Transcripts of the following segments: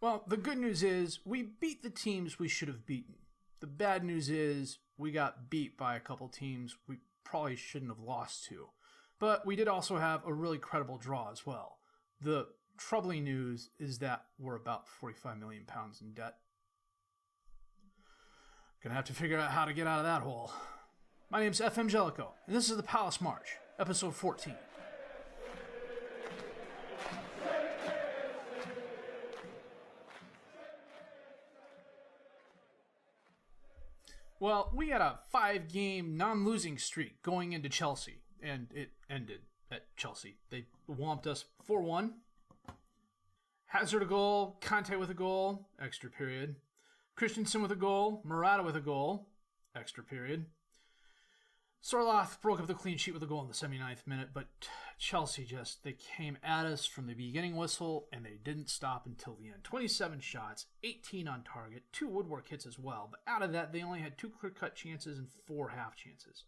Well, the good news is we beat the teams we should have beaten. The bad news is we got beat by a couple teams we probably shouldn't have lost to. But we did also have a really credible draw as well. The troubling news is that we're about £45 million in debt. Gonna have to figure out how to get out of that hole. My name's FM Jellicoe, and this is the Palace March, episode 14. Well, we had a 5-game non-losing streak going into Chelsea, and it ended at Chelsea. They whomped us 4-1. Hazard a goal, Conte with a goal, extra period. Christensen with a goal, Morata with a goal, extra period. Sorloth broke up the clean sheet with a goal in the 79th minute, but Chelsea they came at us from the beginning whistle, and they didn't stop until the end. 27 shots, 18 on target, 2 woodwork hits as well, but out of that, they only had 2 clear-cut chances and 4 half chances.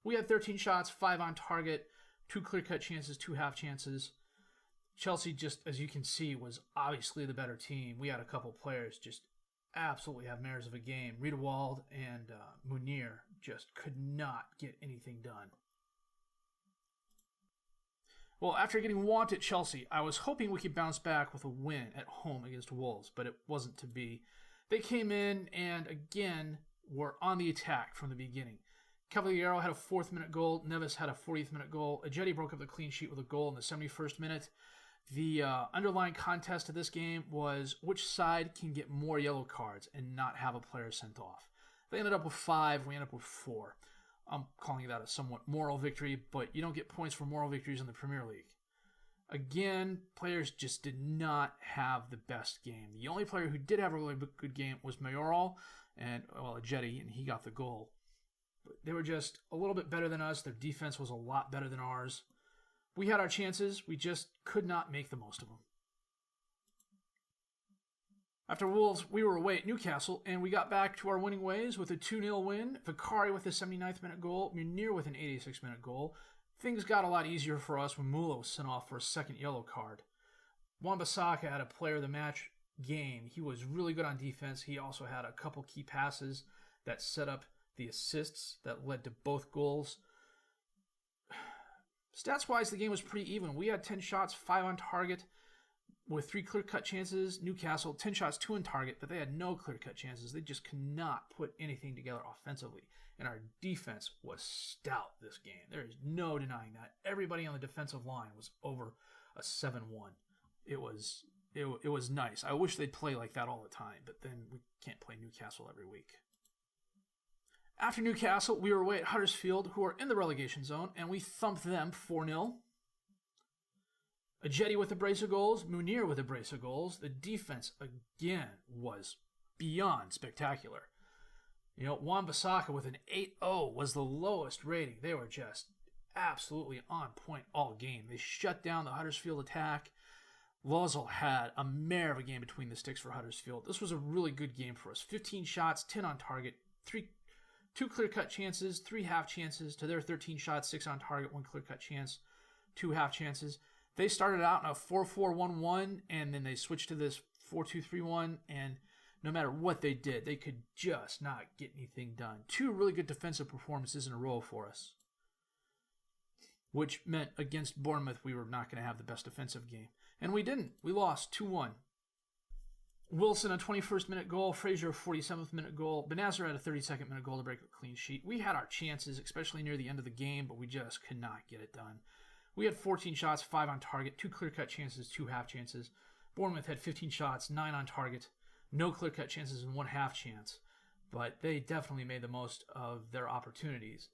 We had 13 shots, 5 on target, 2 clear-cut chances, 2 half chances. Chelsea, just as you can see, was obviously the better team. We had a couple players just absolutely have mares of a game. Riedewald and Munir just could not get anything done. Well, after getting whomped at Chelsea, I was hoping we could bounce back with a win at home against Wolves, but it wasn't to be. They came in and, again, were on the attack from the beginning. Cavaliero had a 4th-minute goal. Neves had a 40th-minute goal. Ajeti broke up the clean sheet with a goal in the 71st minute. The underlying contest of this game was which side can get more yellow cards and not have a player sent off. They ended up with 5. We ended up with 4. I'm calling that a somewhat moral victory, but you don't get points for moral victories in the Premier League. Again, players just did not have the best game. The only player who did have a really good game was Mayoral and, Ajeti, and he got the goal. But they were just a little bit better than us. Their defense was a lot better than ours. We had our chances. We just could not make the most of them. After Wolves, we were away at Newcastle, and we got back to our winning ways with a 2-0 win. Vicari with a 79th minute goal, Munir with an 86th minute goal. Things got a lot easier for us when Mula was sent off for a second yellow card. Wan-Bissaka had a player of the match game. He was really good on defense. He also had a couple key passes that set up the assists that led to both goals. Stats-wise, the game was pretty even. We had 10 shots, 5 on target, with 3 clear-cut chances. Newcastle, 10 shots, 2 on target, but they had no clear-cut chances. They just could not put anything together offensively. And our defense was stout this game. There is no denying that. Everybody on the defensive line was over a 7-1. It was nice. I wish they'd play like that all the time, but then we can't play Newcastle every week. After Newcastle, we were away at Huddersfield, who are in the relegation zone, and we thumped them 4-0. Ajeti with a brace of goals, Munir with a brace of goals. The defense, again, was beyond spectacular. Wan-Bissaka with an 8-0 was the lowest rating. They were just absolutely on point all game. They shut down the Huddersfield attack. Lozil had a mare of a game between the sticks for Huddersfield. This was a really good game for us. 15 shots, 10 on target, 2 clear-cut chances, 3 half chances to their 13 shots, 6 on target, 1 clear-cut chance, 2 half chances. They started out in a 4-4-1-1, and then they switched to this 4-2-3-1, and no matter what they did, they could just not get anything done. 2 really good defensive performances in a row for us, which meant against Bournemouth we were not going to have the best defensive game. And we didn't. We lost 2-1. Wilson, a 21st minute goal. Frazier, a 47th minute goal. Benazer had a 32nd minute goal to break a clean sheet. We had our chances, especially near the end of the game, but we just could not get it done. We had 14 shots, 5 on target, 2 clear-cut chances, 2 half chances. Bournemouth had 15 shots, 9 on target, no clear-cut chances, and 1 half chance. But they definitely made the most of their opportunities.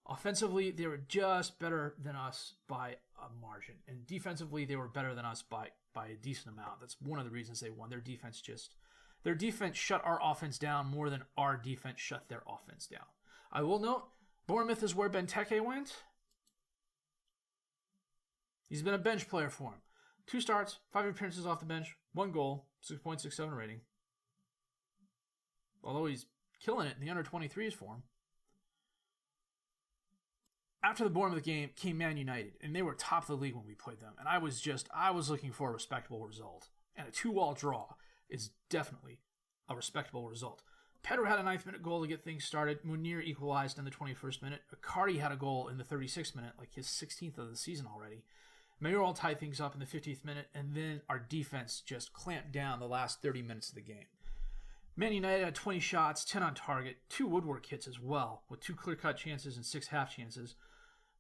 Offensively, they were just better than us by a margin. And defensively, they were better than us by a decent amount. That's one of the reasons they won. Their defense shut our offense down more than our defense shut their offense down. I will note, Bournemouth is where Benteke went. He's been a bench player for him. 2 starts, 5 appearances off the bench, 1 goal, 6.67 rating. Although he's killing it in the under-23s for him. After the Bournemouth game came Man United, and they were top of the league when we played them. And I was looking for a respectable result. and a 2-all draw is definitely a respectable result. Pedro had a 9th-minute goal to get things started. Munir equalized in the 21st minute. Icardi had a goal in the 36th minute, like his 16th of the season already. Mayoral tied things up in the 50th minute, and then our defense just clamped down the last 30 minutes of the game. Man United had 20 shots, 10 on target, 2 woodwork hits as well, with 2 clear-cut chances and 6 half chances.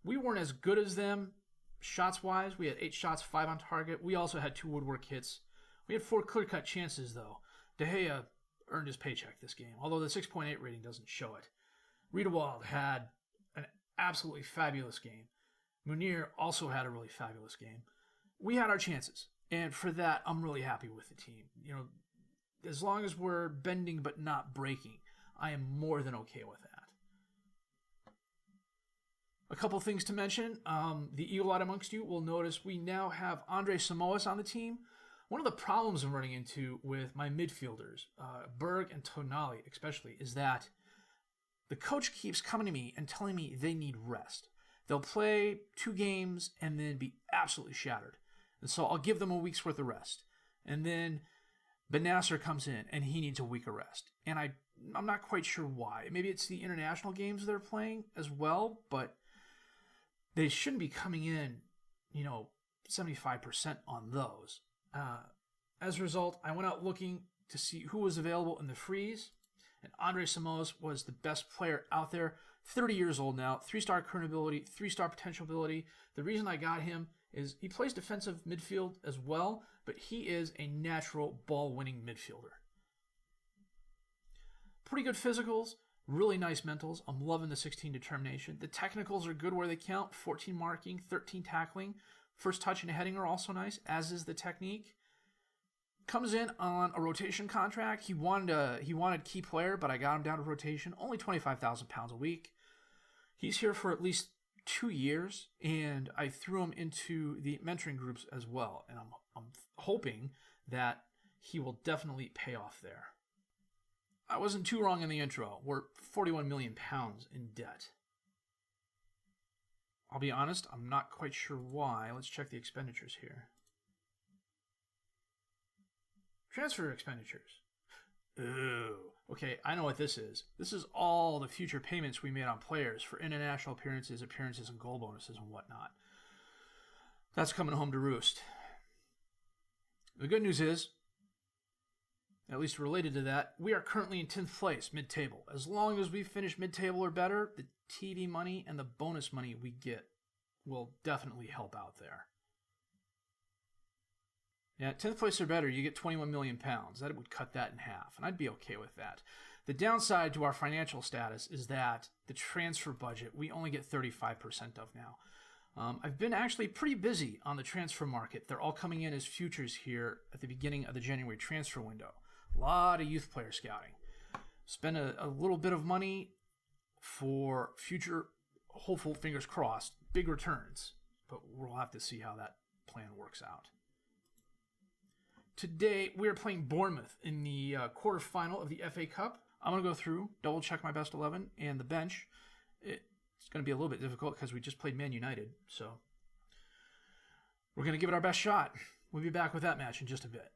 We weren't as good as them shots-wise. We had 8 shots, 5 on target. We also had 2 woodwork hits. We had 4 clear-cut chances, though. De Gea earned his paycheck this game, although the 6.8 rating doesn't show it. Riedewald had an absolutely fabulous game. Munir also had a really fabulous game. We had our chances, and for that, I'm really happy with the team. You know, as long as we're bending but not breaking, I am more than okay with that. A couple things to mention. The eagle-eyed amongst you will notice we now have Andre Samoas on the team. One of the problems I'm running into with my midfielders, Berg and Tonali especially, is that the coach keeps coming to me and telling me they need rest. They'll play 2 games and then be absolutely shattered. And so I'll give them a week's worth of rest. And then Benasser comes in and he needs a week of rest. And I'm not quite sure why. Maybe it's the international games they're playing as well, but they shouldn't be coming in, 75% on those. As a result, I went out looking to see who was available in the freeze, and Andre Samoas was the best player out there. 30 years old now, 3-star current ability, 3-star potential ability. The reason I got him is he plays defensive midfield as well, but he is a natural ball-winning midfielder. Pretty good physicals, really nice mentals. I'm loving the 16 determination. The technicals are good where they count. 14 marking, 13 tackling. First touch and heading are also nice, as is the technique. Comes in on a rotation contract. He wanted key player, but I got him down to rotation. Only 25,000 pounds a week. He's here for at least 2 years, and I threw him into the mentoring groups as well. And I'm hoping that he will definitely pay off there. I wasn't too wrong in the intro. We're 41 million pounds in debt. I'll be honest, I'm not quite sure why. Let's check the expenditures here. Transfer expenditures. Ooh. Okay, I know what this is. This is all the future payments we made on players for international appearances, and goal bonuses and whatnot. That's coming home to roost. The good news is, at least related to that, we are currently in 10th place, mid-table. As long as we finish mid-table or better, the TV money and the bonus money we get will definitely help out there. Yeah, 10th place or better, you get 21 million pounds. That would cut that in half, and I'd be okay with that. The downside to our financial status is that the transfer budget, we only get 35% of now. I've been actually pretty busy on the transfer market. They're all coming in as futures here at the beginning of the January transfer window. A lot of youth player scouting. Spend a little bit of money for future, hopeful, fingers crossed, big returns. But we'll have to see how that plan works out. Today, we are playing Bournemouth in the quarterfinal of the FA Cup. I'm going to go through, double check my best 11 and the bench. It's going to be a little bit difficult because we just played Man United. So we're going to give it our best shot. We'll be back with that match in just a bit.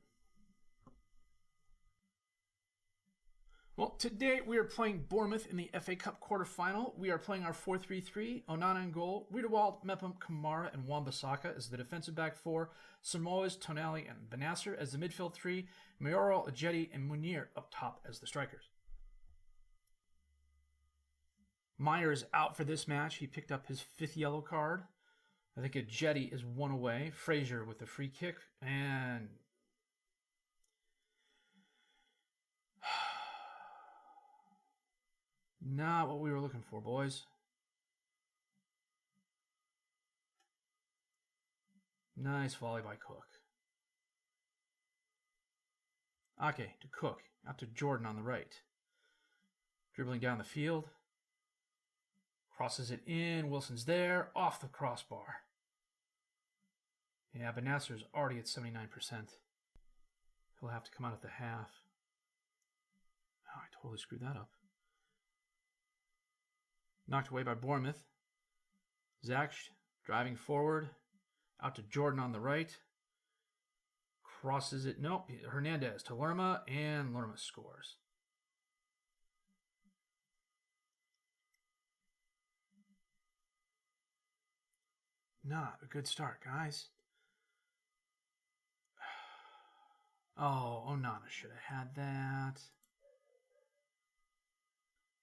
Well, today we are playing Bournemouth in the FA Cup quarterfinal. We are playing our 4-3-3. Onana in goal. Riedewald, Mepham, Kamara, and Wan-Bissaka as the defensive back 4. Samoas, Tonali, and Benasser as the midfield 3. Mayoral, Ajeti, and Munir up top as the strikers. Meyer is out for this match. He picked up his 5th yellow card. I think Ajeti is 1 away. Frazier with the free kick. And not what we were looking for, boys. Nice volley by Cook. Ake to Cook. Out to Jordan on the right. Dribbling down the field. Crosses it in. Wilson's there. Off the crossbar. Yeah, Benasser's already at 79%. He'll have to come out at the half. Oh, I totally screwed that up. Knocked away by Bournemouth. Zach driving forward. Out to Jordan on the right. Crosses it. Nope. Hernandez to Lerma, and Lerma scores. Not a good start, guys. Oh, Onana should have had that.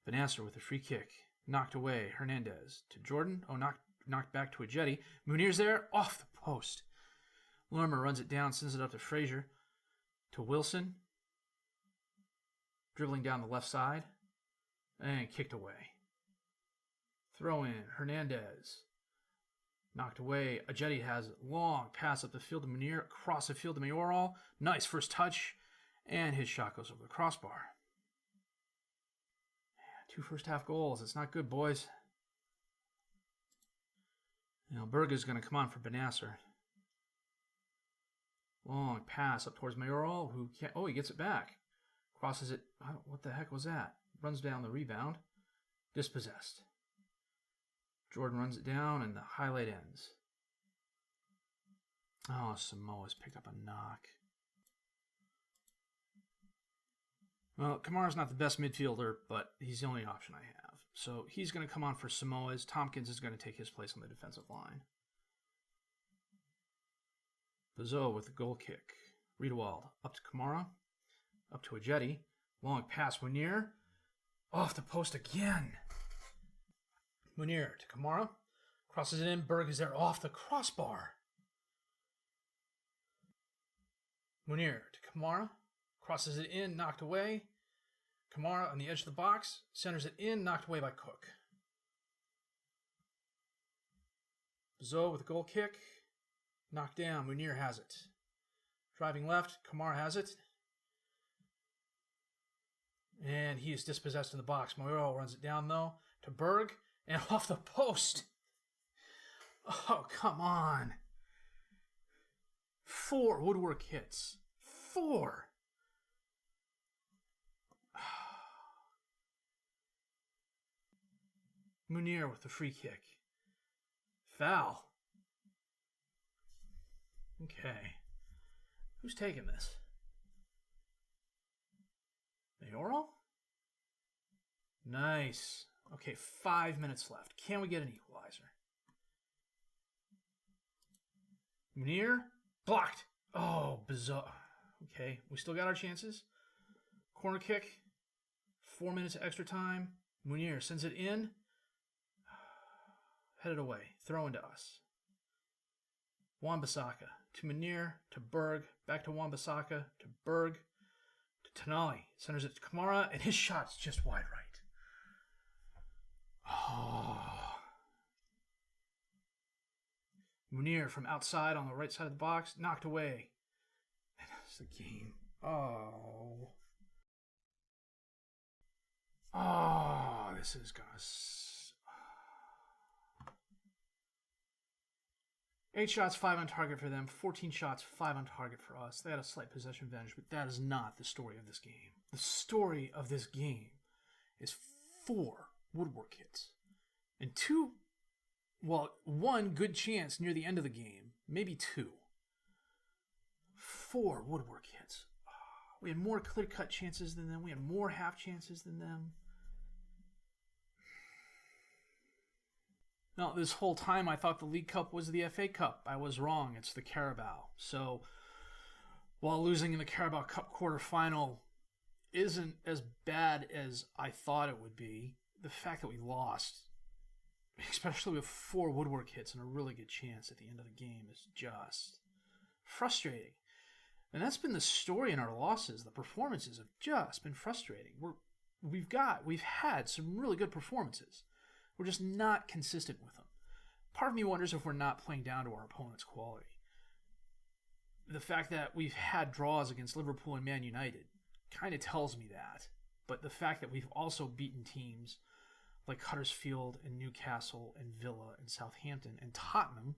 Benasser with a free kick. Knocked away. Hernandez to Jordan. Oh, knocked back to Ajeti. Munir's there. Off the post. Lerma runs it down, sends it up to Frazier. To Wilson. Dribbling down the left side. And kicked away. Throw in. Hernandez. Knocked away. Ajeti has it. Long pass up the field to Munir. Across the field to Mayoral. Nice first touch. And his shot goes over the crossbar. 2 first-half goals. It's not good, boys. Now, Berger's going to come on for Benasser. Long pass up towards Mayoral, who can't... Oh, he gets it back. Crosses it. What the heck was that? Runs down the rebound. Dispossessed. Jordan runs it down, and the highlight ends. Oh, Samoa's picked up a knock. Well, Kamara's not the best midfielder, but he's the only option I have. So he's going to come on for Samoa's. Tompkins is going to take his place on the defensive line. Bezo with the goal kick. Riedewald up to Kamara. Up to Ajeti. Long pass, Munir. Off the post again. Munir to Kamara. Crosses it in. Berg is there off the crossbar. Munir to Kamara. Crosses it in, knocked away. Kamara on the edge of the box. Centers it in, knocked away by Cook. Bezo with a goal kick. Knocked down. Munir has it. Driving left. Kamara has it. And he is dispossessed in the box. Mayoral runs it down, though, to Berg. And off the post. Oh, come on. 4 woodwork hits. 4. Munir with the free kick. Foul. Okay. Who's taking this? Mayoral? Nice. Okay, 5 minutes left. Can we get an equalizer? Munir? Blocked. Oh, bizarre. Okay, we still got our chances. Corner kick. 4 minutes of extra time. Munir sends it in. Headed away. Throw into us. Wan-Bissaka to Munir, to Berg, back to Wan-Bissaka, to Berg, to Tonali. Centers it to Kamara, and his shot's just wide right. Oh. Munir from outside on the right side of the box, knocked away. And that's the game. Oh. Oh, this is gonna... 8 shots, 5 on target for them. 14 shots, 5 on target for us. They had a slight possession advantage, but that is not the story of this game. The story of this game is 4 woodwork hits. And 1 good chance near the end of the game. Maybe 2. 4 woodwork hits. We had more clear-cut chances than them. We had more half chances than them. No, this whole time I thought the League Cup was the FA Cup. I was wrong. It's the Carabao. So, while losing in the Carabao Cup quarterfinal isn't as bad as I thought it would be, the fact that we lost, especially with 4 woodwork hits and a really good chance at the end of the game, is just frustrating. And that's been the story in our losses. The performances have just been frustrating. We've had some really good performances. We're just not consistent with them. Part of me wonders if we're not playing down to our opponent's quality. The fact that we've had draws against Liverpool and Man United kind of tells me that. But the fact that we've also beaten teams like Huddersfield and Newcastle and Villa and Southampton and Tottenham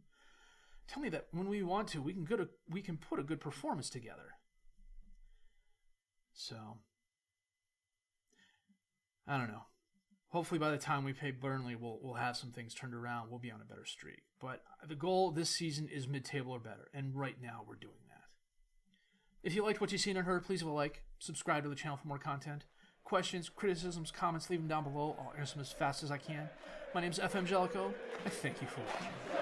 tell me that when we want to, we can put a good performance together. So, I don't know. Hopefully by the time we play Burnley, we'll have some things turned around. We'll be on a better streak. But the goal this season is mid-table or better. And right now we're doing that. If you liked what you've seen and heard, please leave a like. Subscribe to the channel for more content. Questions, criticisms, comments, leave them down below. I'll answer them as fast as I can. My name's FM Jellico. I thank you for watching.